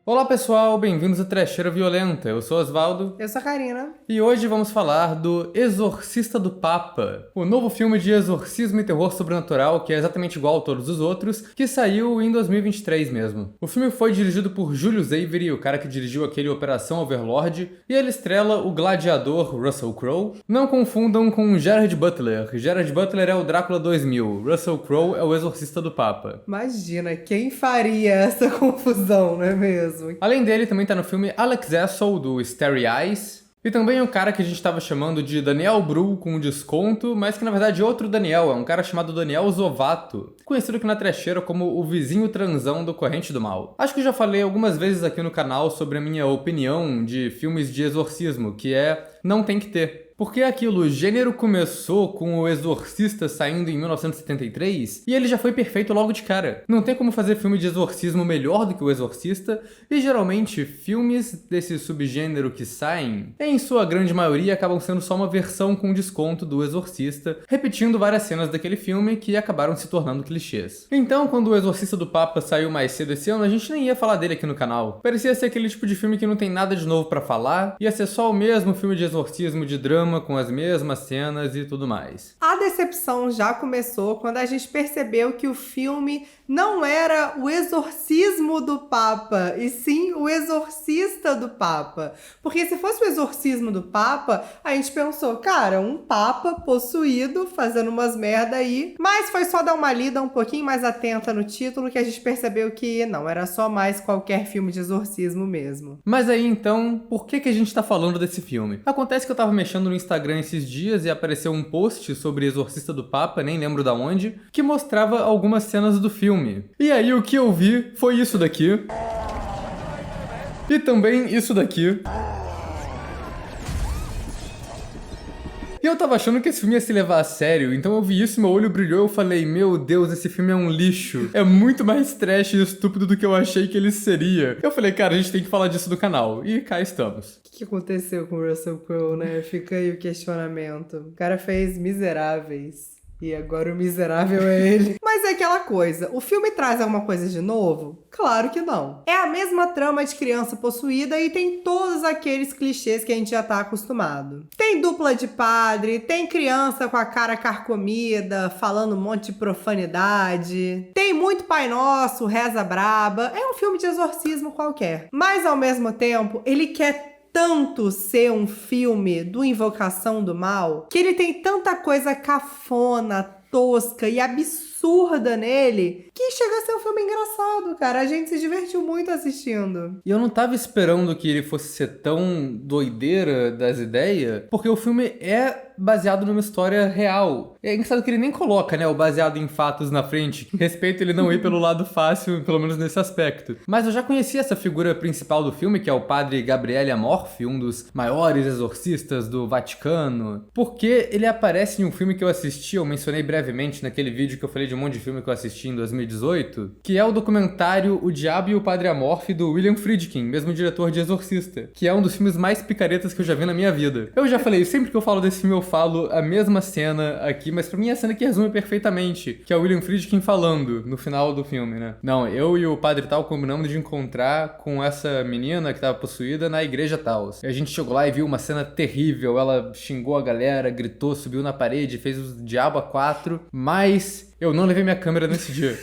Olá pessoal, bem-vindos a Trecheira Violenta, eu sou Osvaldo. Eu sou a Karina. E hoje vamos falar do Exorcista do Papa, o novo filme de exorcismo e terror sobrenatural que é exatamente igual a todos os outros, que saiu em 2023 mesmo. O filme foi dirigido por Julius Avery, o cara que dirigiu aquele Operação Overlord, e ele estrela o gladiador Russell Crowe. Não confundam com Gerard Butler. Gerard Butler é o Drácula 2000, Russell Crowe é o Exorcista do Papa. Imagina, quem faria essa confusão, não é mesmo? Além dele, também tá no filme Alex Essel, do Starry Eyes. E também o cara que a gente tava chamando de Daniel Bru com desconto, mas que na verdade é outro Daniel, é um cara chamado Daniel Zovato, conhecido aqui na trecheira como o vizinho transão do Corrente do Mal. Acho que já falei algumas vezes aqui no canal sobre a minha opinião de filmes de exorcismo, que é não tem que ter. Porque aquilo, o gênero começou com o Exorcista saindo em 1973 e ele já foi perfeito logo de cara. Não tem como fazer filme de exorcismo melhor do que o Exorcista e geralmente filmes desse subgênero que saem, em sua grande maioria, acabam sendo só uma versão com desconto do Exorcista, repetindo várias cenas daquele filme que acabaram se tornando clichês. Então, quando o Exorcista do Papa saiu mais cedo esse ano, a gente nem ia falar dele aqui no canal. Parecia ser aquele tipo de filme que não tem nada de novo pra falar, ia ser só o mesmo filme de exorcismo de drama com as mesmas cenas e tudo mais. A decepção já começou quando a gente percebeu que o filme não era o exorcismo do Papa, e sim o exorcista do Papa. Porque se fosse o exorcismo do Papa, a gente pensou, cara, um Papa possuído fazendo umas merda aí. Mas foi só dar uma lida um pouquinho mais atenta no título que a gente percebeu que não, era só mais qualquer filme de exorcismo mesmo. Mas aí então, por que a gente tá falando desse filme? Acontece que eu tava mexendo no Instagram esses dias e apareceu um post sobre Exorcista do Papa, nem lembro da onde, que mostrava algumas cenas do filme. E aí o que eu vi foi isso daqui. E também isso daqui. E eu tava achando que esse filme ia se levar a sério, então eu vi isso, meu olho brilhou e eu falei, meu Deus, esse filme é um lixo. É muito mais trash e estúpido do que eu achei que ele seria. Eu falei, cara, a gente tem que falar disso no canal. E cá estamos. O que aconteceu com o Russell Crowe, né? Fica aí o questionamento. O cara fez Miseráveis. E agora o miserável é ele. Mas é aquela coisa, o filme traz alguma coisa de novo? Claro que não. É a mesma trama de criança possuída e tem todos aqueles clichês que a gente já tá acostumado. Tem dupla de padre, tem criança com a cara carcomida, falando um monte de profanidade. Tem muito Pai Nosso, reza braba. É um filme de exorcismo qualquer. Mas ao mesmo tempo, ele quer tanto ser um filme do Invocação do Mal, que ele tem tanta coisa cafona, tosca e absurda nele, que chega a ser um filme engraçado, cara. A gente se divertiu muito assistindo. E eu não tava esperando que ele fosse ser tão doideira das ideias, porque o filme é baseado numa história real. É engraçado que ele nem coloca, né, o baseado em fatos na frente. Respeito ele não ir pelo lado fácil, pelo menos nesse aspecto. Mas eu já conhecia essa figura principal do filme, que é o padre Gabriele Amorfi, um dos maiores exorcistas do Vaticano, porque ele aparece em um filme que eu assisti, eu mencionei brevemente naquele vídeo que eu falei de um monte de filme que eu assisti em 2018, que é o documentário O Diabo e o Padre Amorfi, do William Friedkin, mesmo diretor de Exorcista, que é um dos filmes mais picaretas que eu já vi na minha vida. Eu já falei, sempre que eu falo desse filme eu falo a mesma cena aqui, mas pra mim é a cena que resume perfeitamente, que é o William Friedkin falando no final do filme, né? Não, eu e o padre tal combinamos de encontrar com essa menina que tava possuída na igreja tal. E a gente chegou lá e viu uma cena terrível, ela xingou a galera, gritou, subiu na parede, fez o diabo a 4, mas eu não levei minha câmera nesse dia.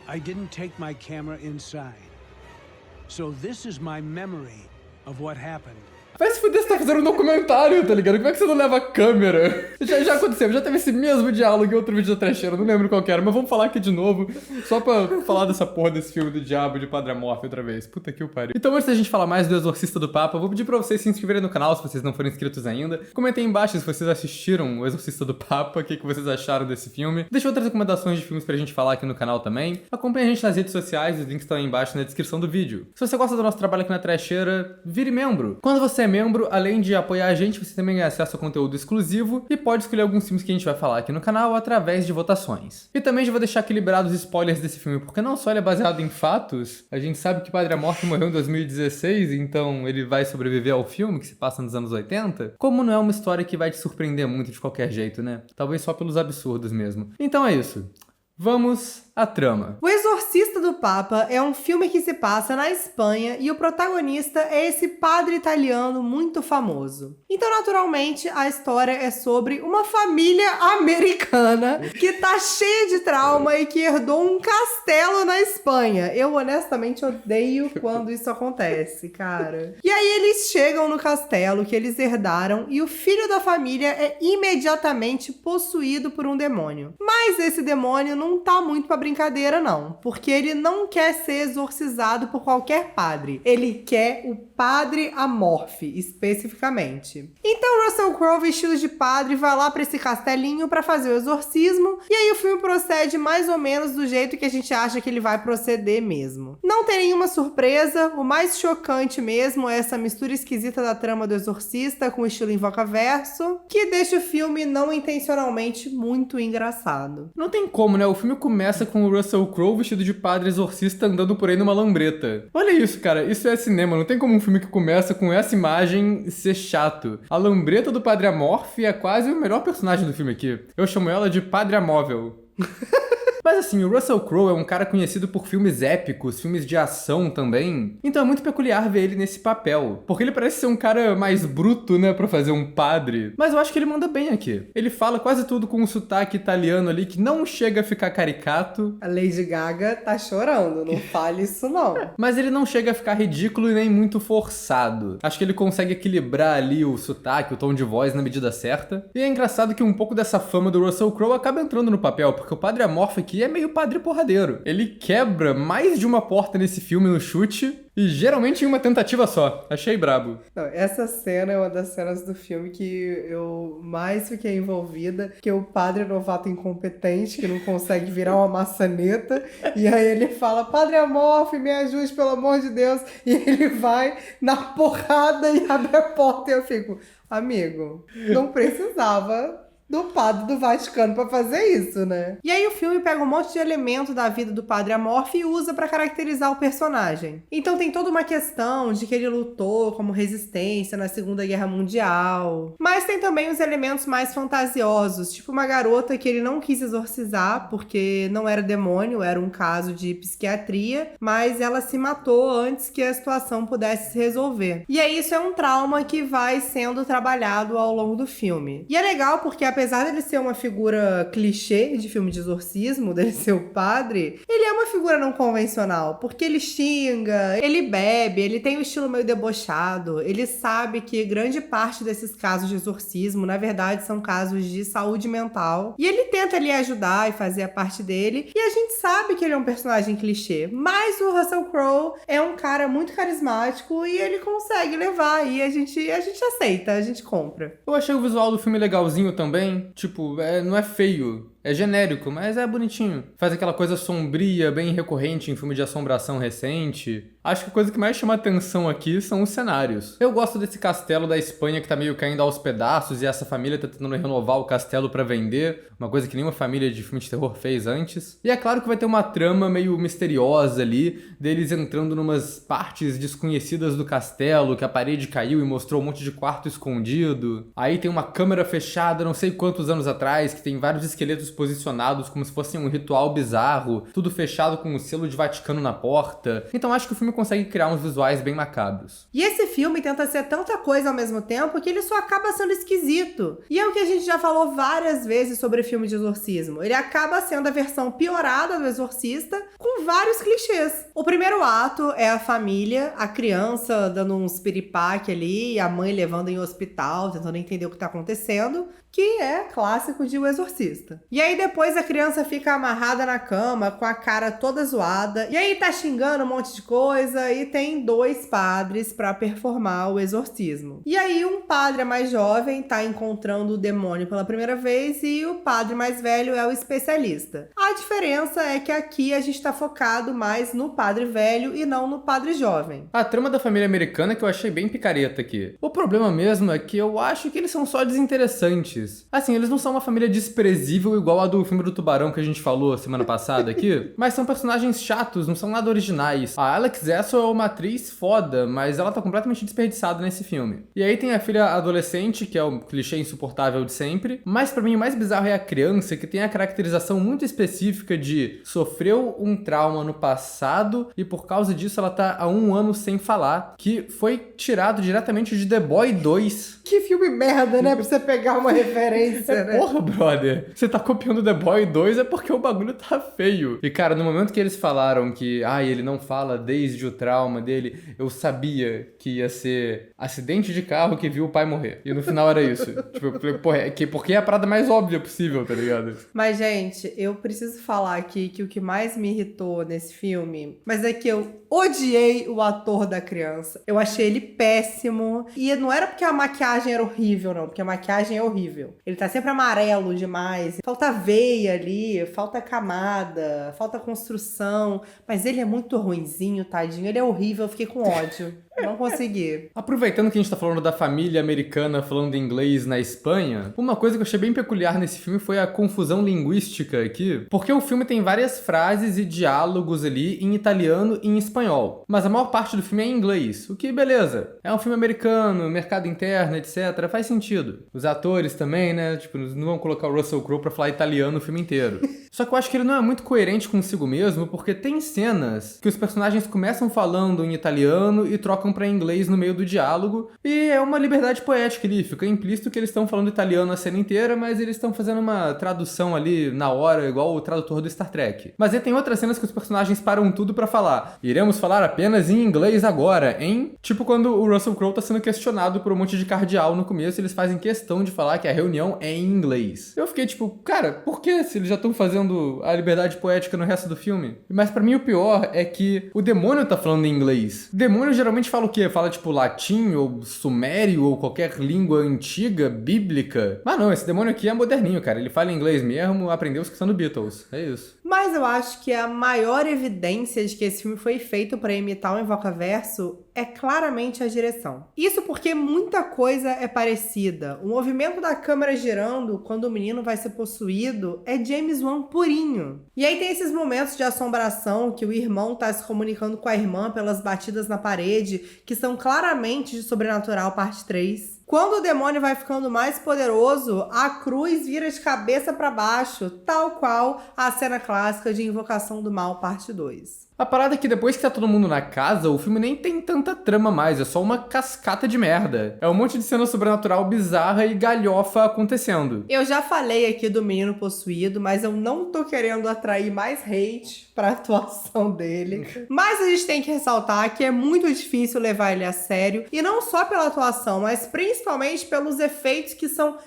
I didn't take my camera inside. So this is my memory of what happened. Vai se fuder, você tá fazendo um documentário, tá ligado? Como é que você não leva a câmera? Já aconteceu, já teve esse mesmo diálogo em outro vídeo da trecheira, não lembro qual que era, mas vamos falar aqui de novo, só pra falar dessa porra desse filme do diabo de Padre Amorfi outra vez. Puta que o pariu. Então antes da gente falar mais do Exorcista do Papa, eu vou pedir pra vocês se inscreverem no canal se vocês não forem inscritos ainda. Comentem aí embaixo se vocês assistiram o Exorcista do Papa, o que vocês acharam desse filme. Deixa outras recomendações de filmes pra gente falar aqui no canal também. Acompanhe a gente nas redes sociais, os links estão aí embaixo na descrição do vídeo. Se você gosta do nosso trabalho aqui na trecheira, vire membro. Quando você é membro, além de apoiar a gente, você também ganha acesso a conteúdo exclusivo e pode escolher alguns filmes que a gente vai falar aqui no canal através de votações. E também já vou deixar aqui liberados os spoilers desse filme, porque não só ele é baseado em fatos, a gente sabe que Padre Amorfi morreu em 2016, então ele vai sobreviver ao filme que se passa nos anos 80, como não é uma história que vai te surpreender muito de qualquer jeito, né? Talvez só pelos absurdos mesmo. Então é isso. Vamos à trama. O Exorcista Exorcista do Papa é um filme que se passa na Espanha e o protagonista é esse padre italiano muito famoso. Então, naturalmente, a história é sobre uma família americana que tá cheia de trauma e que herdou um castelo na Espanha. Eu, honestamente, odeio quando isso acontece, cara. E aí eles chegam no castelo que eles herdaram e o filho da família é imediatamente possuído por um demônio. Mas esse demônio não tá muito pra brincadeira, não. Porque ele não quer ser exorcizado por qualquer padre. Ele quer o Padre Amorph, especificamente. Então Russell Crowe, vestido de padre, vai lá pra esse castelinho pra fazer o exorcismo. E aí o filme procede mais ou menos do jeito que a gente acha que ele vai proceder mesmo. Não tem nenhuma surpresa. O mais chocante mesmo é essa mistura esquisita da trama do exorcista com o estilo Invocaverso, que deixa o filme não intencionalmente muito engraçado. Não tem como, né? O filme começa com o Russell Crowe vestido de padre exorcista andando por aí numa lambreta. Olha isso, cara. Isso é cinema. Não tem como um filme que começa com essa imagem ser chato. A lambreta do Padre Amorph é quase o melhor personagem do filme aqui. Eu chamo ela de Padre Amóvel. Mas assim, o Russell Crowe é um cara conhecido por filmes épicos, filmes de ação também. Então é muito peculiar ver ele nesse papel. Porque ele parece ser um cara mais bruto, né, pra fazer um padre. Mas eu acho que ele manda bem aqui. Ele fala quase tudo com um sotaque italiano ali que não chega a ficar caricato. A Lady Gaga tá chorando, não fale isso não. Mas ele não chega a ficar ridículo e nem muito forçado. Acho que ele consegue equilibrar ali o sotaque, o tom de voz na medida certa. E é engraçado que um pouco dessa fama do Russell Crowe acaba entrando no papel, porque o Padre Amorph aqui é meio padre porradeiro. Ele quebra mais de uma porta nesse filme no chute e geralmente em uma tentativa só. Achei brabo. Não, essa cena é uma das cenas do filme que eu mais fiquei envolvida, que é o padre novato incompetente que não consegue virar uma maçaneta e aí ele fala, Padre Amorph, me ajude, pelo amor de Deus, e ele vai na porrada e abre a porta e eu fico, amigo, não precisava do padre do Vaticano pra fazer isso, né? E aí o filme pega um monte de elemento da vida do Padre Amorph e usa pra caracterizar o personagem. Então tem toda uma questão de que ele lutou como resistência na Segunda Guerra Mundial. Mas tem também os elementos mais fantasiosos, tipo uma garota que ele não quis exorcizar porque não era demônio, era um caso de psiquiatria, mas ela se matou antes que a situação pudesse se resolver. E aí isso é um trauma que vai sendo trabalhado ao longo do filme. E é legal porque apesar dele ser uma figura clichê de filme de exorcismo, dele ser o padre, ele é uma figura não convencional, porque ele xinga, ele bebe, ele tem um estilo meio debochado, ele sabe que grande parte desses casos de exorcismo, na verdade, são casos de saúde mental, e ele tenta ali ajudar e fazer a parte dele, e a gente sabe que ele é um personagem clichê, mas o Russell Crowe é um cara muito carismático e ele consegue levar, e a gente aceita, a gente compra. Eu achei o visual do filme legalzinho também. Tipo, não é feio. É genérico, mas é bonitinho. Faz aquela coisa sombria, bem recorrente em filme de assombração recente. Acho que a coisa que mais chama atenção aqui são os cenários. Eu gosto desse castelo da Espanha que tá meio caindo aos pedaços e essa família tá tentando renovar o castelo pra vender. Uma coisa que nenhuma família de filme de terror fez antes. E é claro que vai ter uma trama meio misteriosa ali, deles entrando numas partes desconhecidas do castelo, que a parede caiu e mostrou um monte de quarto escondido. Aí tem uma câmera fechada não sei quantos anos atrás, que tem vários esqueletos posicionados como se fosse um ritual bizarro, tudo fechado com o selo de Vaticano na porta. Então acho que o filme consegue criar uns visuais bem macabros. E esse filme tenta ser tanta coisa ao mesmo tempo que ele só acaba sendo esquisito. E é o que a gente já falou várias vezes sobre filme de exorcismo. Ele acaba sendo a versão piorada do Exorcista, com vários clichês. O primeiro ato é a família, a criança dando uns piripaque ali, e a mãe levando em hospital, tentando entender o que tá acontecendo, que é clássico de O Exorcista. E aí depois a criança fica amarrada na cama, com a cara toda zoada, e aí tá xingando um monte de coisa, e tem 2 padres pra performar o exorcismo. E aí um padre mais jovem tá encontrando o demônio pela primeira vez, e o padre mais velho é o especialista. A diferença é que aqui a gente tá focado mais no padre velho e não no padre jovem. A trama da família americana que eu achei bem picareta aqui. O problema mesmo é que eu acho que eles são só desinteressantes. diferentes. Assim, eles não são uma família desprezível igual a do filme do Tubarão que a gente falou semana passada aqui, mas são personagens chatos, não são nada originais. A Alex Essel é uma atriz foda, mas ela tá completamente desperdiçada nesse filme. E aí tem a filha adolescente, que é o clichê insuportável de sempre, mas pra mim o mais bizarro é a criança, que tem a caracterização muito específica de sofreu um trauma no passado e por causa disso ela tá há 1 ano sem falar, que foi tirado diretamente de The Boy 2. Que filme merda, né? Pra você pegar uma referência, né? Porra, brother, você tá copiando The Boy 2 é porque o bagulho tá feio. E cara, no momento que eles falaram que ele não fala desde o trauma dele, eu sabia que ia ser acidente de carro que viu o pai morrer. E no final era isso. Tipo, eu falei, porra, porque é a parada mais óbvia possível, tá ligado? Mas, gente, eu preciso falar aqui que o que mais me irritou nesse filme, mas é que eu odiei o ator da criança. Eu achei ele péssimo. E não era porque a maquiagem era horrível, não. Porque a maquiagem é horrível. Ele tá sempre amarelo demais. Falta veia ali, falta camada, falta construção. Mas ele é muito ruinzinho, tadinho. Ele é horrível, eu fiquei com ódio. Não consegui. Aproveitando que a gente tá falando da família americana falando inglês na Espanha, uma coisa que eu achei bem peculiar nesse filme foi a confusão linguística aqui, porque o filme tem várias frases e diálogos ali em italiano e em espanhol, mas a maior parte do filme é em inglês, o que beleza, é um filme americano, mercado interno, etc, faz sentido. Os atores também, né, tipo, não vão colocar o Russell Crowe pra falar italiano o filme inteiro. Só que eu acho que ele não é muito coerente consigo mesmo, porque tem cenas que os personagens começam falando em italiano e trocam pra inglês no meio do diálogo, e é uma liberdade poética ali, fica implícito que eles estão falando italiano a cena inteira, mas eles estão fazendo uma tradução ali na hora, igual o tradutor do Star Trek. Mas aí tem outras cenas que os personagens param tudo pra falar, iremos falar apenas em inglês agora, hein? Tipo quando o Russell Crowe tá sendo questionado por um monte de cardeal no começo, eles fazem questão de falar que a reunião é em inglês. Eu fiquei tipo, cara, por que se eles já estão fazendo a liberdade poética no resto do filme? Mas pra mim o pior é que o demônio tá falando em inglês. O demônio geralmente fala o quê? Fala tipo latim ou sumério ou qualquer língua antiga, bíblica. Mas não, esse demônio aqui é moderninho, cara. Ele fala inglês mesmo, aprendeu escutando Beatles. É isso. Mas eu acho que a maior evidência de que esse filme foi feito pra imitar o Invocaverso é claramente a direção. Isso porque muita coisa é parecida. O movimento da câmera girando quando o menino vai ser possuído é James Wan purinho. E aí tem esses momentos de assombração que o irmão tá se comunicando com a irmã pelas batidas na parede, que são claramente de Sobrenatural parte 3. Quando o demônio vai ficando mais poderoso, a cruz vira de cabeça para baixo, tal qual a cena clássica de Invocação do Mal parte 2. A parada é que depois que tá todo mundo na casa, o filme nem tem tanta trama mais, é só uma cascata de merda. É um monte de cena sobrenatural bizarra e galhofa acontecendo. Eu já falei aqui do menino possuído, mas eu não tô querendo atrair mais hate pra atuação dele. Mas a gente tem que ressaltar que é muito difícil levar ele a sério, e não só pela atuação, mas principalmente pelos efeitos que são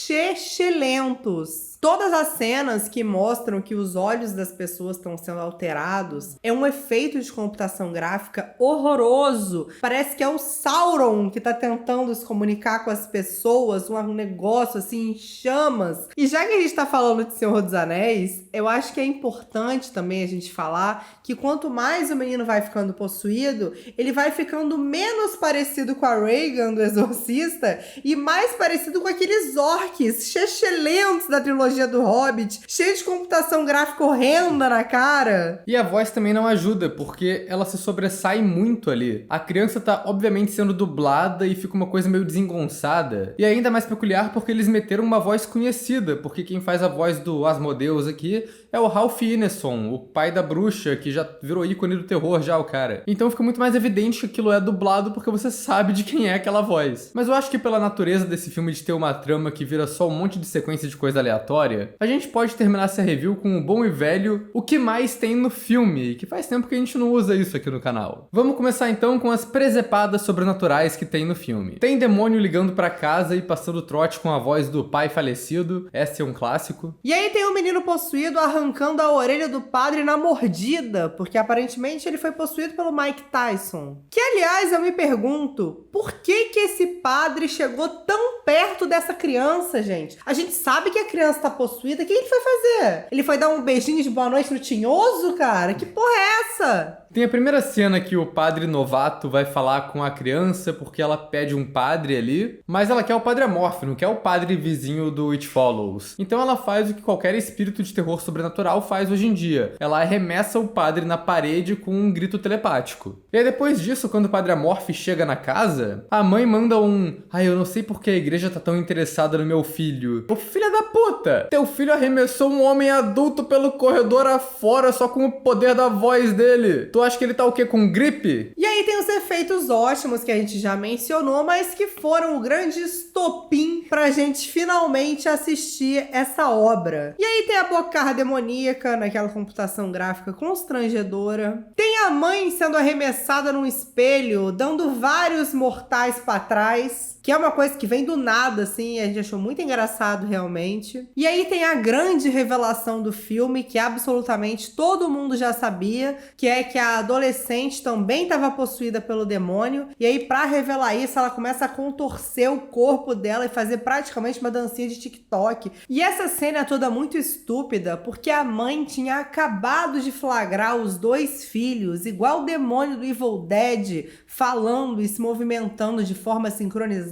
excelentes. Todas as cenas que mostram que os olhos das pessoas estão sendo alterados é um efeito de computação gráfica horroroso. Parece que é o Sauron que tá tentando se comunicar com as pessoas, um negócio assim em chamas. E já que a gente tá falando de Senhor dos Anéis, eu acho que é importante também a gente falar que quanto mais o menino vai ficando possuído, ele vai ficando menos parecido com a Regan do Exorcista e mais parecido com aqueles orcs excelentes da trilogia do Hobbit, cheio de computação gráfica horrenda na cara. E a voz também não ajuda, porque ela se sobressai muito ali. A criança tá obviamente sendo dublada e fica uma coisa meio desengonçada. E ainda mais peculiar porque eles meteram uma voz conhecida, porque quem faz a voz do Asmodeus aqui é o Ralph Ineson, o pai da bruxa, que já virou ícone do terror já, o cara. Então fica muito mais evidente que aquilo é dublado porque você sabe de quem é aquela voz. Mas eu acho que pela natureza desse filme de ter uma trama que vira só um monte de sequência de coisa aleatória, a gente pode terminar essa review com o bom e velho o que mais tem no filme, que faz tempo que a gente não usa isso aqui no canal. Vamos começar então com as presepadas sobrenaturais que tem no filme. Tem demônio ligando pra casa e passando trote com a voz do pai falecido, esse é um clássico. E aí tem um menino possuído arrancando a orelha do padre na mordida, porque aparentemente ele foi possuído pelo Mike Tyson. Que, aliás, eu me pergunto, por que esse padre chegou tão perto dessa criança, gente? A gente sabe que a criança tá possuída, o que ele foi fazer? Ele foi dar um beijinho de boa noite no tinhoso, cara? Que porra é essa? Tem a primeira cena que o padre novato vai falar com a criança porque ela pede um padre ali, mas ela quer o padre Amorf, não quer o padre vizinho do It Follows. Então ela faz o que qualquer espírito de terror sobrenatural faz hoje em dia. Ela arremessa o padre na parede com um grito telepático. E aí depois disso, quando o padre Amorf chega na casa, a mãe manda um: "Ai, eu não sei porque a igreja tá tão interessada no meu filho." Ô filha da puta! Teu filho arremessou um homem adulto pelo corredor afora só com o poder da voz dele. Tu acha que ele tá o quê? Com gripe? E aí tem os efeitos ótimos que a gente já mencionou, mas que foram o grande estopim pra gente finalmente assistir essa obra. E aí tem a bocarra demoníaca naquela computação gráfica constrangedora. Tem a mãe sendo arremessada num espelho, dando vários mortais pra trás, que é uma coisa que vem do nada, assim, a gente achou muito engraçado realmente. E aí tem a grande revelação do filme, que absolutamente todo mundo já sabia, que é que a adolescente também estava possuída pelo demônio, e aí pra revelar isso, ela começa a contorcer o corpo dela e fazer praticamente uma dancinha de TikTok. E essa cena é toda muito estúpida, porque a mãe tinha acabado de flagrar os dois filhos, igual o demônio do Evil Dead, falando e se movimentando de forma sincronizada.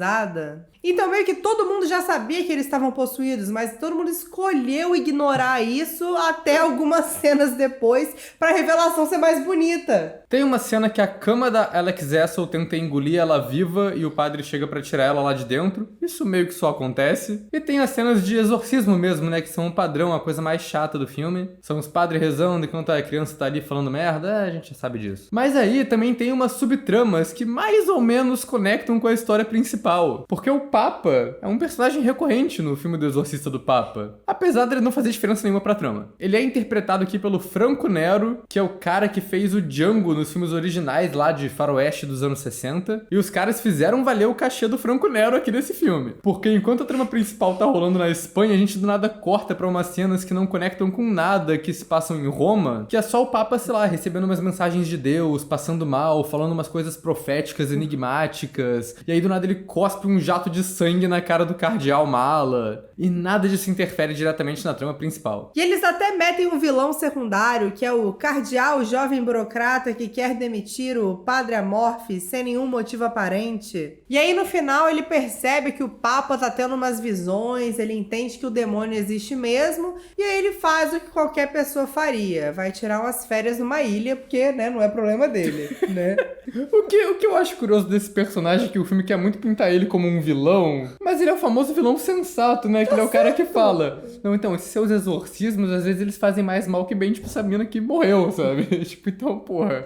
Então meio que todo mundo já sabia que eles estavam possuídos, mas todo mundo escolheu ignorar isso até algumas cenas depois pra revelação ser mais bonita. Tem uma cena que a cama da Alex Zessel tenta engolir ela viva e o padre chega pra tirar ela lá de dentro. Isso meio que só acontece. E tem as cenas de exorcismo mesmo, né, que são um padrão, a coisa mais chata do filme. São os padres rezando enquanto a criança tá ali falando merda, a gente já sabe disso. Mas aí também tem umas subtramas que mais ou menos conectam com a história principal. Porque o Papa é um personagem recorrente no filme do Exorcista do Papa, apesar dele não fazer diferença nenhuma pra trama. Ele é interpretado aqui pelo Franco Nero, que é o cara que fez o Django nos filmes originais lá de faroeste dos anos 60, e os caras fizeram valer o cachê do Franco Nero aqui nesse filme. Porque enquanto a trama principal tá rolando na Espanha, a gente do nada corta pra umas cenas que não conectam com nada que se passam em Roma, que é só o Papa, sei lá, recebendo umas mensagens de Deus, passando mal, falando umas coisas proféticas, enigmáticas, e aí do nada ele cospe um jato de sangue na cara do cardeal mala, e nada disso interfere diretamente na trama principal. E eles até metem um vilão secundário, que é o cardeal jovem burocrata que quer demitir o padre Amorf sem nenhum motivo aparente. E aí no final ele percebe que o Papa tá tendo umas visões, ele entende que o demônio existe mesmo, e aí ele faz o que qualquer pessoa faria, vai tirar umas férias numa ilha, porque, né, não é problema dele, né? O que eu acho curioso desse personagem é que o filme quer muito pintar ele como um vilão, mas ele é o famoso vilão sensato, né? Que ele é o cara que fala: "Não, então, esses seus exorcismos, às vezes eles fazem mais mal que bem, tipo, essa mina que morreu, sabe?" Tipo, então, porra,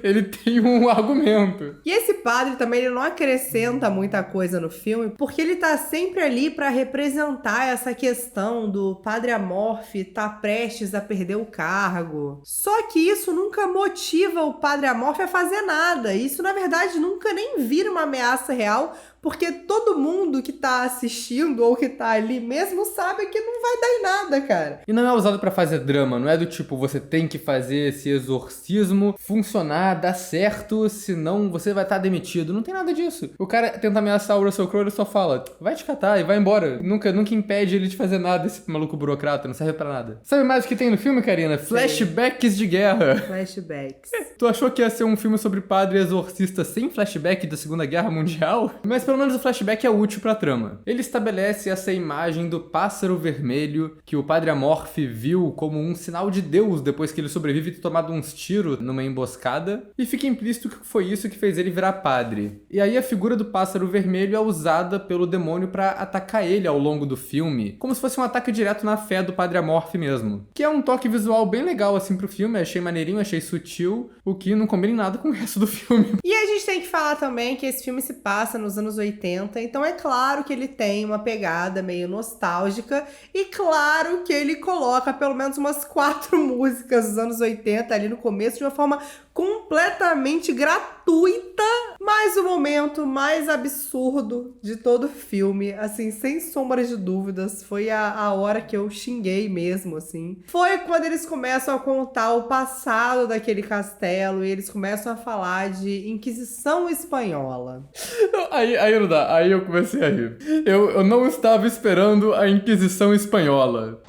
ele tem um argumento. E esse padre também, ele não acrescenta muita coisa no filme, porque ele tá sempre ali pra representar essa questão do padre Amorf tá prestes a perder o cargo. Só que isso nunca motiva o padre Amorf a fazer nada. Isso, na verdade, nunca nem vira uma ameaça real, porque todo mundo que tá assistindo ou que tá ali mesmo sabe que não vai dar em nada, cara. E não é usado pra fazer drama, não é do tipo, você tem que fazer esse exorcismo funcionar, dar certo, senão você vai estar demitido. Não tem nada disso. O cara tenta ameaçar o Russell Crowe, ele só fala: "Vai te catar e vai embora." Nunca impede ele de fazer nada, esse maluco burocrata, não serve pra nada. Sabe mais o que tem no filme, Karina? Flashbacks de guerra. Flashbacks. Tu achou que ia ser um filme sobre padre exorcista sem flashback da Segunda Guerra Mundial? Mas pelo menos o flashback é útil pra trama. Ele estabelece essa imagem do pássaro vermelho que o padre Amorf viu como um sinal de Deus depois que ele sobrevive e ter tomado uns tiros numa emboscada, e fica implícito que foi isso que fez ele virar padre. E aí a figura do pássaro vermelho é usada pelo demônio pra atacar ele ao longo do filme, como se fosse um ataque direto na fé do padre Amorf mesmo. Que é um toque visual bem legal assim pro filme, achei maneirinho, achei sutil, o que não combina em nada com o resto do filme. E a gente tem que falar também que esse filme se passa nos anos 80, então é claro que ele tem uma pegada meio nostálgica, e claro que ele coloca pelo menos umas 4 músicas dos anos 80 ali no começo de uma forma completamente gratuita gratuita. Mas o momento mais absurdo de todo o filme, assim, sem sombra de dúvidas, foi a hora que eu xinguei mesmo, assim. Foi quando eles começam a contar o passado daquele castelo e eles começam a falar de Inquisição Espanhola. Aí não dá, aí eu comecei a rir. Eu não estava esperando a Inquisição Espanhola.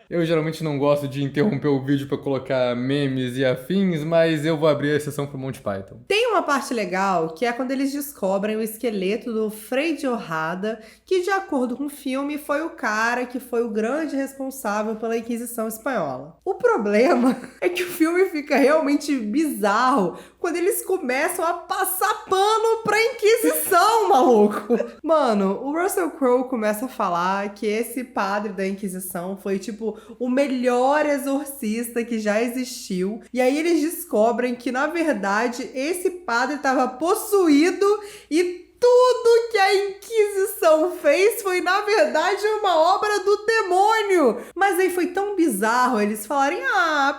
Eu geralmente não gosto de interromper o vídeo pra colocar memes e afins, mas eu vou abrir a exceção pro Monty Python. Tem uma parte legal que é quando eles descobrem o esqueleto do Frei de Orrada, que de acordo com o filme foi o cara que foi o grande responsável pela Inquisição Espanhola. O problema é que o filme fica realmente bizarro quando eles começam a passar pano pra Inquisição, maluco! Mano, o Russell Crowe começa a falar que esse padre da Inquisição foi, tipo, o melhor exorcista que já existiu. E aí eles descobrem que, na verdade, esse padre estava possuído e tudo que a Inquisição fez foi, na verdade, uma obra do demônio. Mas aí foi tão bizarro eles falarem,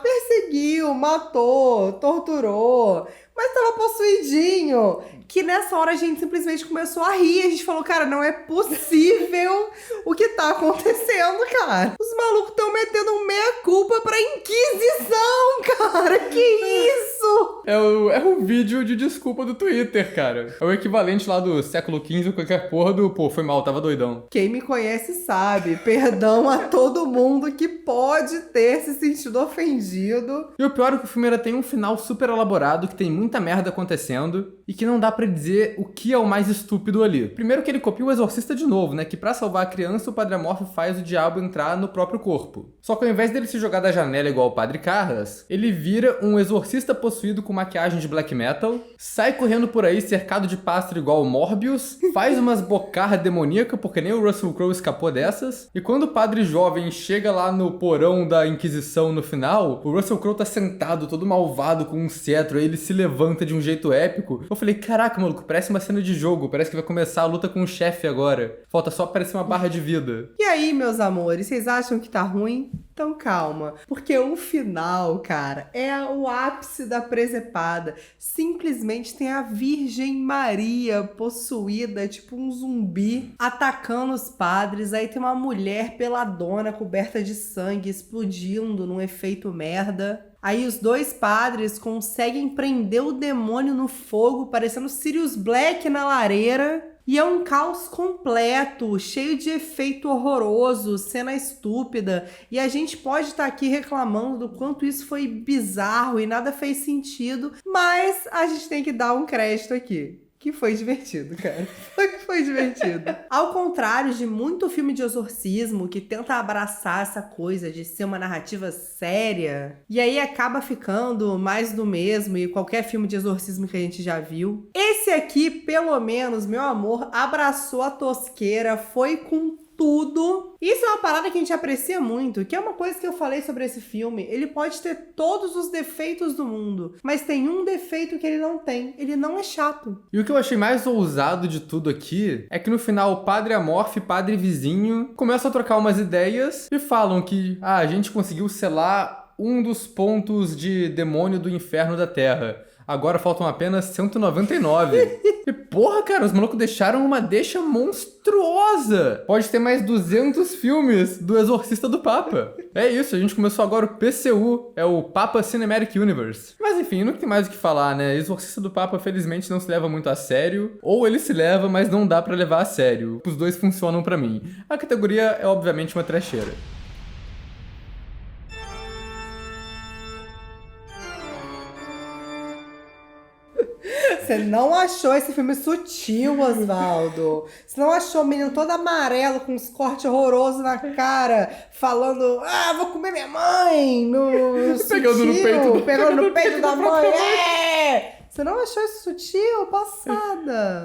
perseguiu, matou, torturou, mas tava possuidinho, que nessa hora a gente simplesmente começou a rir. A gente falou, cara, não é possível o que tá acontecendo, cara. Os malucos tão metendo um meia-culpa pra Inquisição, cara. Que isso? É o vídeo de desculpa do Twitter, cara. É o equivalente lá do século XV, qualquer porra do, foi mal, tava doidão. Quem me conhece sabe, perdão a todo mundo que pode ter se sentido ofendido. E o pior é que o filme ainda tem um final super elaborado, que tem muita merda acontecendo, e que não dá pra dizer o que é o mais estúpido ali. Primeiro que ele copia o Exorcista de novo, né? Que pra salvar a criança, o Padre Amorfo faz o diabo entrar no próprio corpo. Só que ao invés dele se jogar da janela igual o Padre Carras, ele vira um exorcista possuído com maquiagem de black metal, sai correndo por aí cercado de pássaro igual o Morbius, faz umas bocarras demoníacas, porque nem o Russell Crowe escapou dessas, e quando o Padre Jovem chega lá no porão da Inquisição no final, o Russell Crowe tá sentado, todo malvado, com um cetro, aí ele se levanta de um jeito épico. Eu falei, caraca, maluco, parece uma cena de jogo, parece que vai começar a luta com o chefe agora. Falta só aparecer uma barra de vida. E aí, meus amores, vocês acham que tá ruim? Então calma, porque o final, cara, é o ápice da presepada. Simplesmente tem a Virgem Maria possuída, tipo um zumbi, atacando os padres. Aí tem uma mulher peladona, coberta de sangue, explodindo num efeito merda. Aí os dois padres conseguem prender o demônio no fogo, parecendo Sirius Black na lareira. E é um caos completo, cheio de efeito horroroso, cena estúpida. E a gente pode estar aqui reclamando do quanto isso foi bizarro e nada fez sentido, mas a gente tem que dar um crédito aqui. Que foi divertido, cara. Foi divertido. Ao contrário de muito filme de exorcismo que tenta abraçar essa coisa de ser uma narrativa séria, e aí acaba ficando mais do mesmo e qualquer filme de exorcismo que a gente já viu. Esse aqui, pelo menos, meu amor, abraçou a tosqueira, foi com tudo. Isso é uma parada que a gente aprecia muito, que é uma coisa que eu falei sobre esse filme. Ele pode ter todos os defeitos do mundo, mas tem um defeito que ele não tem. Ele não é chato. E o que eu achei mais ousado de tudo aqui é que no final o Padre Amorfo e Padre Vizinho começam a trocar umas ideias e falam que a gente conseguiu selar um dos pontos de demônio do inferno da Terra. Agora faltam apenas 199. E porra, cara, os malucos deixaram uma deixa monstruosa. Pode ter mais 200 filmes do Exorcista do Papa. É isso, a gente começou agora o PCU, é o Papa Cinematic Universe. Mas enfim, não tem mais o que falar, né? Exorcista do Papa, felizmente, não se leva muito a sério. Ou ele se leva, mas não dá pra levar a sério. Os dois funcionam pra mim. A categoria é obviamente uma trecheira. Você não achou esse filme sutil, Osvaldo? Você não achou o menino todo amarelo, com uns cortes horrorosos na cara, falando, vou comer minha mãe, no sutil, pegando no peito da mãe, Você não achou isso sutil? Passada.